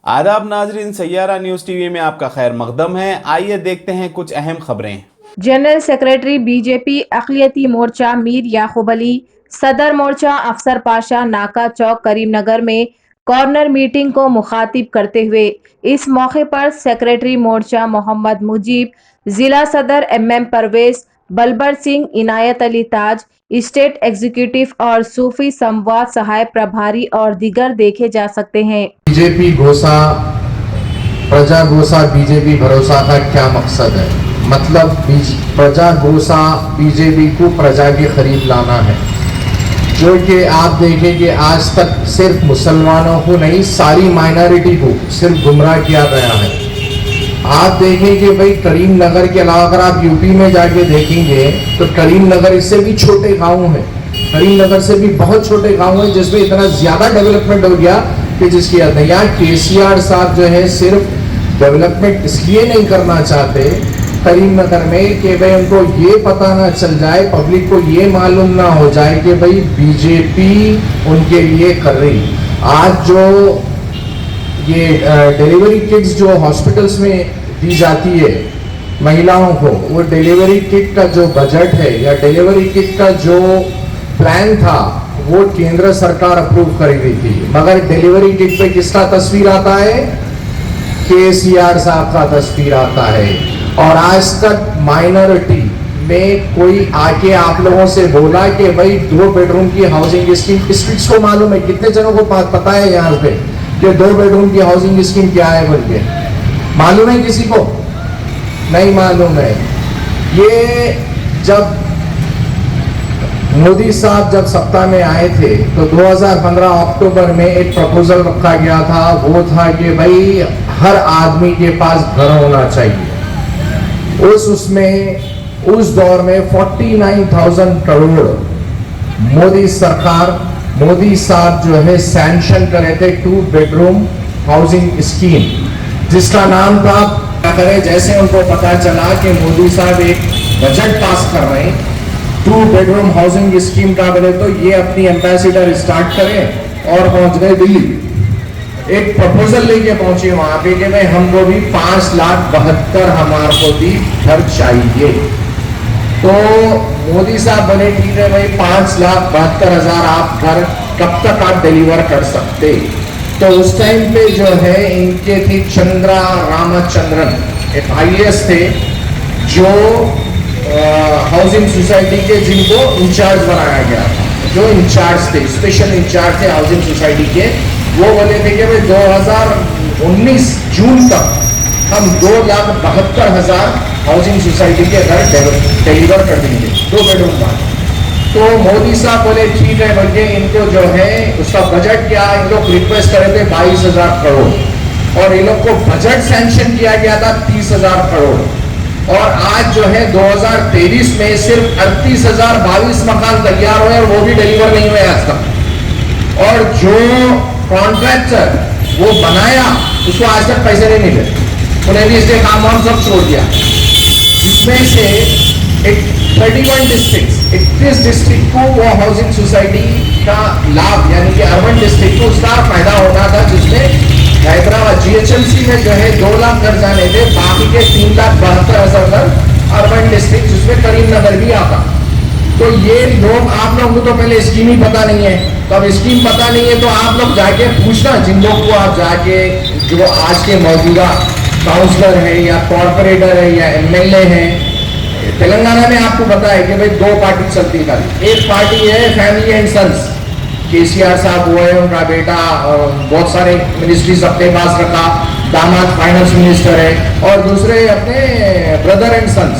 आदाब नाजरीन, Saiyaara news TV में आपका खैर मकदम है। आइए देखते हैं कुछ अहम खबरें। जनरल सेक्रेटरी बीजेपी अक़लियती मोर्चा मीर याकूब अली, सदर मोर्चा अफसर पाशा नाका चौक करीमनगर में कॉर्नर मीटिंग को मुखातिब करते हुए इस मौके पर सेक्रेटरी मोर्चा मोहम्मद मुजीब, जिला सदर MM परवेज, बलबर सिंह, इनायत अली ताज, स्टेट एग्जीक्यूटिव और सूफी संवाद सहायक प्रभारी और दीगर देखे जा सकते हैं। बीजेपी घोषा, प्रजा घोषा, बीजेपी भरोसा का क्या मकसद है? मतलब प्रजा घोषा बीजेपी को प्रजा के करीब लाना है, जो कि आप देखें कि आज तक सिर्फ मुसलमानों को नहीं, सारी माइनॉरिटी को सिर्फ गुमराह किया गया है। आप देखें कि भाई करीमनगर के अलावा अगर आप यूपी में जाके देखेंगे तो करीमनगर इससे भी छोटे गाँव हैं, करीमनगर से भी बहुत छोटे गाँव हैं जिसमें इतना ज़्यादा डेवलपमेंट हो गया कि जिसकी यहाँ KCR साहब जो है सिर्फ डेवलपमेंट इसलिए नहीं करना चाहते करीमनगर में कि भाई उनको ये पता ना चल जाए, पब्लिक को ये मालूम ना हो जाए कि भाई बीजेपी उनके लिए कर रही। आज जो ये डिलीवरी किट्स जो हॉस्पिटल्स में दी जाती है महिलाओं को, वो डिलीवरी किट का जो बजट है या डिलीवरी किट का जो प्लान था वो केंद्र सरकार अप्रूव कर रही थी, मगर डिलीवरी किट पे किसका तस्वीर आता है? KCR साहब का तस्वीर आता है। और आज तक माइनॉरिटी में कोई आके आप लोगों से बोला कि भाई 2 बेडरूम की हाउसिंग स्कीम, किस को मालूम है? कितने जनों को पता है यहाँ पे कि 2 बेडरूम की हाउसिंग स्कीम क्या है बोल के? मालूम है किसी को? नहीं मालूम है। ये जब मोदी साहब जब सत्ता में आए थे तो 2015 अक्टूबर में एक प्रपोजल रखा गया था, वो था कि भाई हर आदमी के पास घर होना चाहिए। उस दौर में 49,000 करोड़ मोदी सरकार, मोदी साहब जो है सैंक्शन करे थे 2 बेडरूम हाउसिंग स्कीम, जिसका नाम था क्या करें। जैसे उनको पता चला कि मोदी साहब एक बजट पास कर रहे हैं 2 बेडरूम हाउसिंग स्कीम का बने, तो ये अपनी एम्बेसडर स्टार्ट करें और पहुंच गए दिल्ली। एक प्रपोजल लेके पहुंचे वहां पे कि भाई हमको भी 5,72,000 हमारे को भी घर चाहिए। तो मोदी साहब बोले ठीक है भाई 5,72,000 आप घर कब तक आप डिलीवर कर सकते? तो उस टाइम पे जो है इनके थे चंद्रा रामचंद्रन, एक IAS थे जो हाउसिंग सोसाइटी के जिनको इंचार्ज बनाया गया था, जो इंचार्ज थे, स्पेशल इंचार्ज थे हाउसिंग सोसाइटी के। वो बोले थे कि भाई 2019 जून तक हम 2,72,000 हाउसिंग सोसाइटी के घर डिलीवर कर देंगे, 2 बेडरूम का। तो मोदी साहब बोले ठीक है बोल के इनको जो है उसका बजट क्या, इन लोग रिक्वेस्ट करे थे 22,000 करोड़ और इन लोग को बजट सैंक्शन किया गया था 30,000 करोड़। और आज जो है 2023 में सिर्फ 38,022 मकान तैयार हुए और वो भी डिलीवर नहीं हुए आज तक। और जो कॉन्ट्रैक्टर वो बनाया उसको आज तक पैसे नहीं मिले, उन्हें भी इसलिए काम वाम सब छोड़ दिया। इसमें से एक 31 डिस्ट्रिक्ट को वो हाउसिंग सोसाइटी का लाभ यानी कि अर्बन डिस्ट्रिक्ट को उसका फायदा होना था, जिसमें हैदराबाद GHMC में जो है 2 लाख घर जाने थे, बाकी के 3,72,000 घर अर्बन डिस्ट्रिक्ट जिसमें करीमनगर भी आता। तो ये लोग, आप लोगों को तो पहले स्कीम ही पता नहीं है, तो अब स्कीम पता नहीं है तो आप लोग जाके पूछना जिन लोग को आप जाके, जो आज के मौजूदा काउंसलर है या कॉर्पोरेटर है या MLA है। तेलंगाना में आपको पता है कि भाई 2 पार्टी चलती है, एक पार्टी है फैमिली एंड सन्स, KCR साहब वो है, उनका बेटा बहुत सारे मिनिस्ट्रीज अपने पास रखा, दामाद फाइनेंस मिनिस्टर है, और दूसरे अपने ब्रदर एंड सन्स,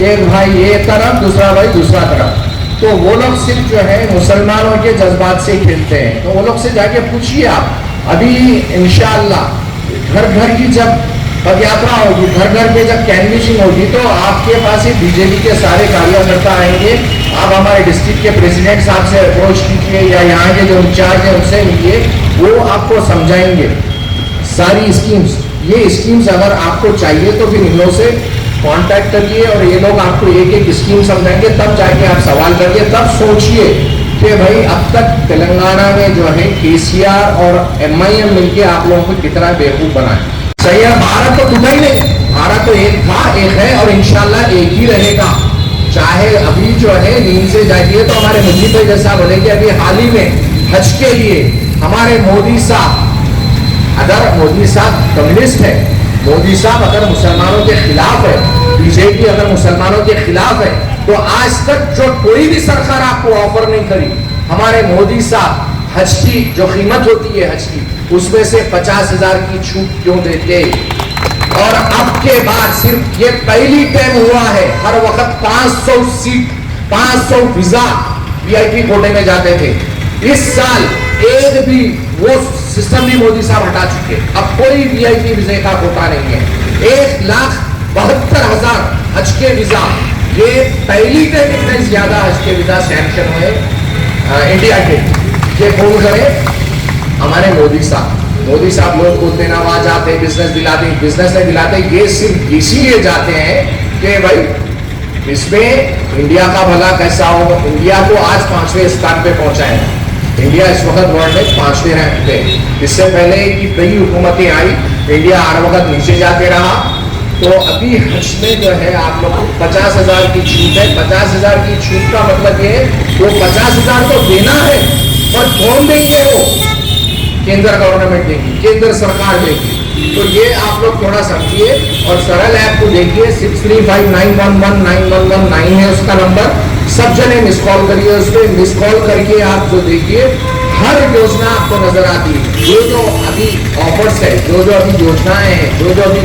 एक भाई एक तरफ दूसरा भाई दूसरा तरफ। तो वो लोग सिर्फ जो है मुसलमानों के जज्बात से खेलते हैं। तो वो लोग से जाके पूछिए आप, अभी इंशाअल्लाह घर घर की जब पद यात्रा होगी, घर घर पे जब कैनविसिंग होगी, तो आपके पास ही बीजेपी के सारे कार्यकर्ता आएंगे। आप हमारे डिस्ट्रिक्ट के प्रेसिडेंट साहब से अप्रोच कीजिए या यहाँ के जो इंचार्ज हैं उनसे मिलिए, वो आपको समझाएंगे सारी स्कीम्स। ये स्कीम्स अगर आपको चाहिए तो फिर इन लोगों से कांटेक्ट करिए और ये लोग आपको एक एक स्कीम समझाएंगे, तब जाके आप सवाल करिए, तब सोचिए कि भाई अब तक तेलंगाना में जो है केसीआर और एमआईएम मिलके आप लोगों को कितना बेवकूफ बनाए। सही है, भारत तो टूटा ही नहीं, भारत तो एक था, एक है और इंशाल्लाह एक ही रहेगा। चाहे अभी जो है नींद से जागिए तो हमारे मुफ्ती भाई जैसा बोले कि अभी हाल ही में हज के लिए हमारे मोदी साहब, अगर मोदी साहब कम्युनिस्ट है, मोदी साहब अगर मुसलमानों के खिलाफ है, बीजेपी अगर मुसलमानों के खिलाफ है, तो आज तक जो कोई भी सरकार आपको ऑफर नहीं करी, हमारे मोदी साहब हज की जो कीमत होती है हज की, उसमें से 50,000 की छूट क्यों देते? और अब के बाद सिर्फ ये पहली टाइम हुआ है, हर वक्त 500 सीट 500 वीजा वीआईपी कोटे में जाते थे। इस साल एक भी वो सिस्टम भी मोदी साहब हटा चुके, अब कोई वीआईपी वीजा का कोटा नहीं है। 1,72,000 हज के वीजा, ये पहली टाइम इतने ज्यादा हज के वीजा सैंक्शन हुए इंडिया के। ये कौन करे? हमारे मोदी साहब। मोदी साहब लोग बोलते ना वहां जाते बिजनेस दिलाते, बिजनेस नहीं दिलाते, ये सिर्फ इसीलिए जाते हैं कि भाई इसमें इंडिया का भला कैसा हो। इंडिया को आज 5वें स्थान पे पहुंचाए। इंडिया इस वक्त वर्ल्ड में 5वें रैंक पे। इससे पहले की कई हुकूमतें आई, इंडिया हर वक्त नीचे जाते रहा। तो अभी हज में जो है आप लोग को 50,000 की छूट है। 50,000 की छूट का मतलब ये है वो 50,000 तो देना है, पर कौन देंगे? वो केंद्र गवर्नमेंट देगी, केंद्र सरकार देगी। तो ये आप लोग थोड़ा समझिए और सरल ऐप को देखिए। 6359119119 है उसका नंबर। सब जने मिस कॉल करिए, उस पर मिस कॉल करके आप जो देखिए हर योजना आपको नजर आती है। जो अभी ऑफर्स है, जो अभी योजनाएं हैं, जो अभी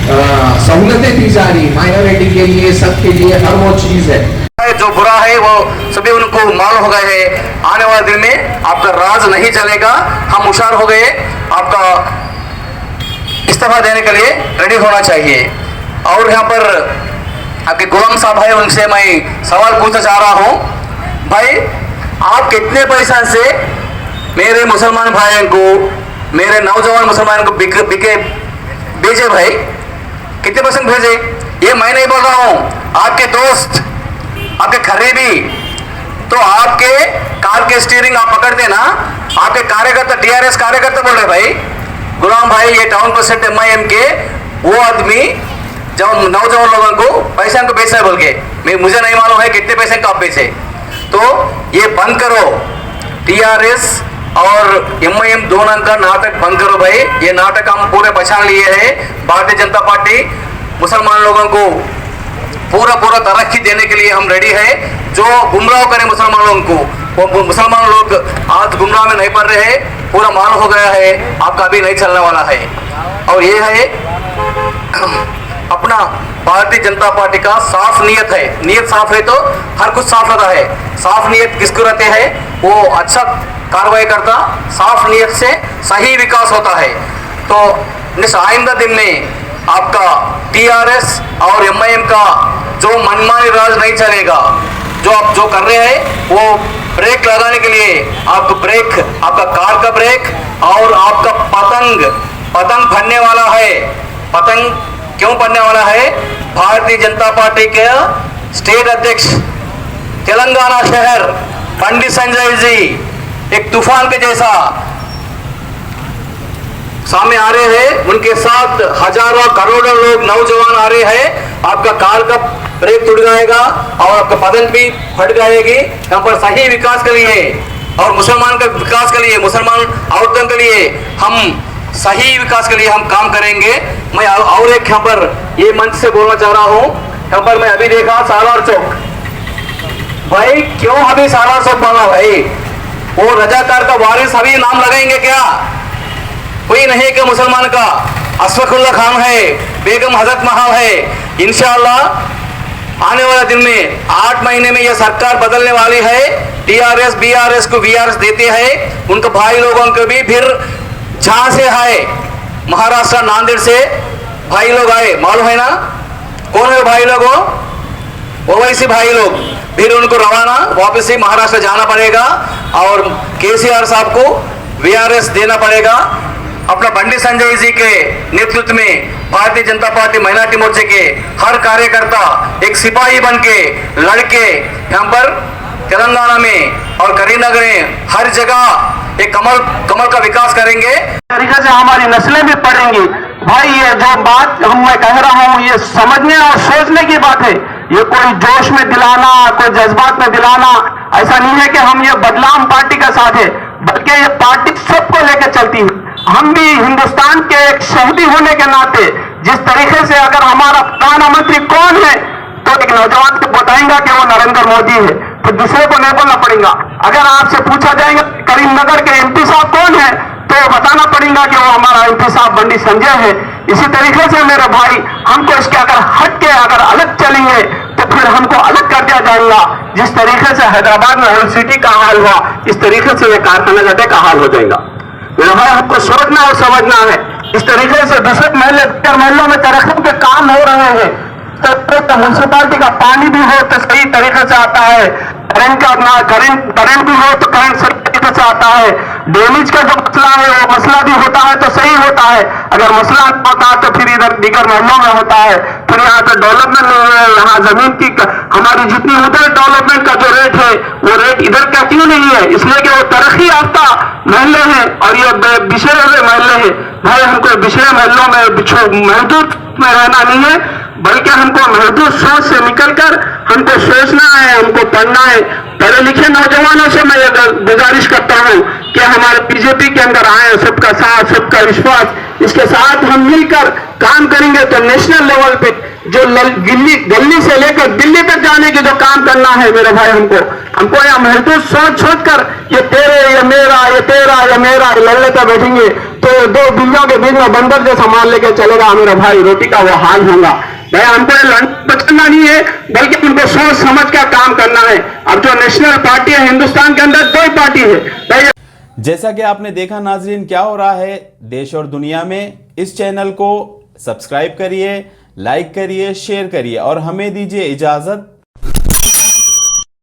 सहूलतें दी जा रही माइनॉरिटी के लिए, सबके लिए, हर वो चीज है। जो बुरा है वो सभी उनको मालूम हो गए हैं। आने वाले दिन में आपका राज नहीं चलेगा। हम होशियार हो गए, आपका इस्तीफा देने के लिए रेडी होना चाहिए। और यहाँ पर आपके गुलाम साहब है, उनसे मैं सवाल पूछना चाह रहा हूँ। भाई आप कितने पैसा से मेरे मुसलमान भाइयों को, मेरे नौजवान मुसलमान को बिके भेजे? भाई कितने परसेंट भेजे? ये मैं नहीं बोल रहा हूँ, आपके दोस्त, आपके करीबी। तो आपके कार के स्टीयरिंग आप पकड़ते ना, आपके कार्यकर्ता, टीआरएस कार्यकर्ता बोल रहे भाई गुलाम भाई ये टाउन प्रेसिडेंट एमआईएम के वो आदमी जब नौजवान लोगों को पैसे को बेचा है बोल के, मुझे नहीं मालूम है कितने पैसे का आप बेचे। तो ये बंद करो, टीआरएस और एमआईएम दोनों का नाटक बंद करो भाई। ये नाटक हम पूरे पहचान लिए हैं। भारतीय जनता पार्टी मुसलमान लोगों को पूरा तरक्की देने के लिए हम रेडी है। जो गुमराह करें मुसलमान लोगों को, वो मुसलमान लोग आज गुमराह में नहीं पड़ रहे हैं, पूरा मालूम हो गया है, आपका अभी नहीं चलने वाला है। और ये है अपना भारतीय जनता पार्टी का साफ नियत है। नियत साफ है तो हर कुछ साफ रहता है। साफ नियत किसको रहते हैं? वो अच्छा कार्रवाई करता, साफ नियत से सही विकास होता है। तो आइंदा दिन में आपका टीआरएस और एमआईएम का जो मनमानी राज नहीं चलेगा। जो आप जो कर रहे हैं वो ब्रेक लगाने के लिए आपको ब्रेक, आपका कार का ब्रेक और आपका पतंग फटने वाला है। पतंग क्यों पड़ने वाला है? भारतीय जनता पार्टी के स्टेट अध्यक्ष तेलंगाना शहर पंडित संजय जी एक तूफान के जैसा सामने आ रहे हैं। उनके साथ हजारों करोड़ों लोग नौजवान आ रहे हैं। आपका कार का ब्रेक टूट जाएगा और आपका पतंग भी फट जाएगी। यहाँ पर सही विकास के लिए और मुसलमान का विकास के लिए, मुसलमान औरतों के लिए हम सही विकास के लिए हम काम करेंगे। मैं और एक यहाँ पर ये मंच से बोलना चाह रहा हूँ। यहाँ पर मैं अभी देखा सालार चौक। भाई क्यों अभी सालार चौक बना भाई? वो रजाकार का वारिस अभी नाम लगाएंगे क्या? कोई नहीं कि मुसलमान का अशफाकुल्ला खान है, बेगम हजरत महल है। इंशाअल्लाह आने वाले दिन में 8 महीने में यह सरकार बदलने वाली है। टीआरएस बीआरएस को वीआरएस देते हैं। उनके भाई लोगों को भी फिर जहां से आए, महाराष्ट्र नांदेड़ से भाई लोग आए, मालूम है ना कौन है भाई लोग? ओवैसी भाई लोग। फिर उनको रवाना वापस ही महाराष्ट्र जाना पड़ेगा और केसीआर साहब को वीआरएस देना पड़ेगा। अपना पंडित संजय जी के नेतृत्व में भारतीय जनता पार्टी माइनॉरिटी मोर्चे के हर कार्यकर्ता एक सिपाही बन के लड़के यहाँ पर तेलंगाना में और करीमनगर में हर जगह एक कमल का विकास करेंगे। तरीके से हमारी नस्लें भी पढ़ेंगी। भाई ये जो बात मैं कह रहा हूँ ये समझने और सोचने की बात है। ये कोई जोश में दिलाना, कोई जज्बात में दिलाना ऐसा नहीं है कि हम ये बदलाव पार्टी का साथ है, बल्कि ये पार्टी सबको लेकर चलती है। हम भी हिंदुस्तान के एक शहीदी होने के नाते जिस तरीके से अगर हमारा प्रधानमंत्री कौन है तो एक नौजवान को बताएंगा कि वो नरेंद्र मोदी है, तो दूसरे को नहीं बोलना पड़ेगा। अगर आपसे पूछा जाएगा करीमनगर के एमपी साहब कौन है तो बताना पड़ेगा कि वो हमारा एमपी साहब बंडी संजय है। इसी तरीके से मेरे भाई हमको इसके अगर हट के अगर अलग चलेंगे तो फिर हमको अलग कर दिया जाएगा। जिस तरीके से हैदराबाद में हेल्थ सिटी का हाल हुआ इस तरीके से ये कारखाना गड्ढे का हाल हो जाएगा। मेरे भाई हमको सोचना और समझना है। इस तरीके से दूसरे महलों में तरक्की के काम हो रहे हैं। म्यूनसिपालिटी का पानी भी हो तो सही तरीके से आता है, करंट भी हो तो करंट सही तरीके से आता है। ड्रेनेज का जो मसला है वो मसला भी होता है तो सही होता है। अगर मसला नहीं होता तो फिर इधर दीगर महलों में होता है। फिर यहाँ पे डेवलपमेंट नहीं है, यहाँ जमीन की हमारी जितनी उधर डेवलपमेंट का जो रेट है वो रेट इधर का क्यों नहीं है? इसलिए कि वो तरक्की याफ्ता महल्ले हैं और ये बिछड़े हुए महल्ले हैं। भाई हमको बिछड़े महलों में महदूद में रहना नहीं है, बल्कि हमको महदूद सोच से निकलकर हमको सोचना है, हमको पढ़ना है। पढ़े लिखे नौजवानों से मैं गुजारिश करता हूं कि हमारे बीजेपी के अंदर आए, सबका साथ सबका विश्वास, इसके साथ हम मिलकर काम करेंगे तो नेशनल लेवल पे जो दिल्ली से लेकर दिल्ली तक जाने की जो काम करना है मेरे भाई हमको यह महदूद सोच कर ये तेरे ये मेरा ये तेरा ये मेरा लड़ने का बैठेंगे तो दो बिल्लियों के बीच में बंदर जो सामान लेकर चलेगा मेरा भाई, रोटी का वो हाल होगा। भाई हमको बचना नहीं है बल्कि उनको सोच समझ कर काम करना है। अब जो नेशनल पार्टी है हिंदुस्तान के अंदर दो ही पार्टी है भाई। जैसा कि आपने देखा नाजरीन क्या हो रहा है देश और दुनिया में, इस चैनल को सब्सक्राइब करिए, लाइक करिए, शेयर करिए और हमें दीजिए इजाजत।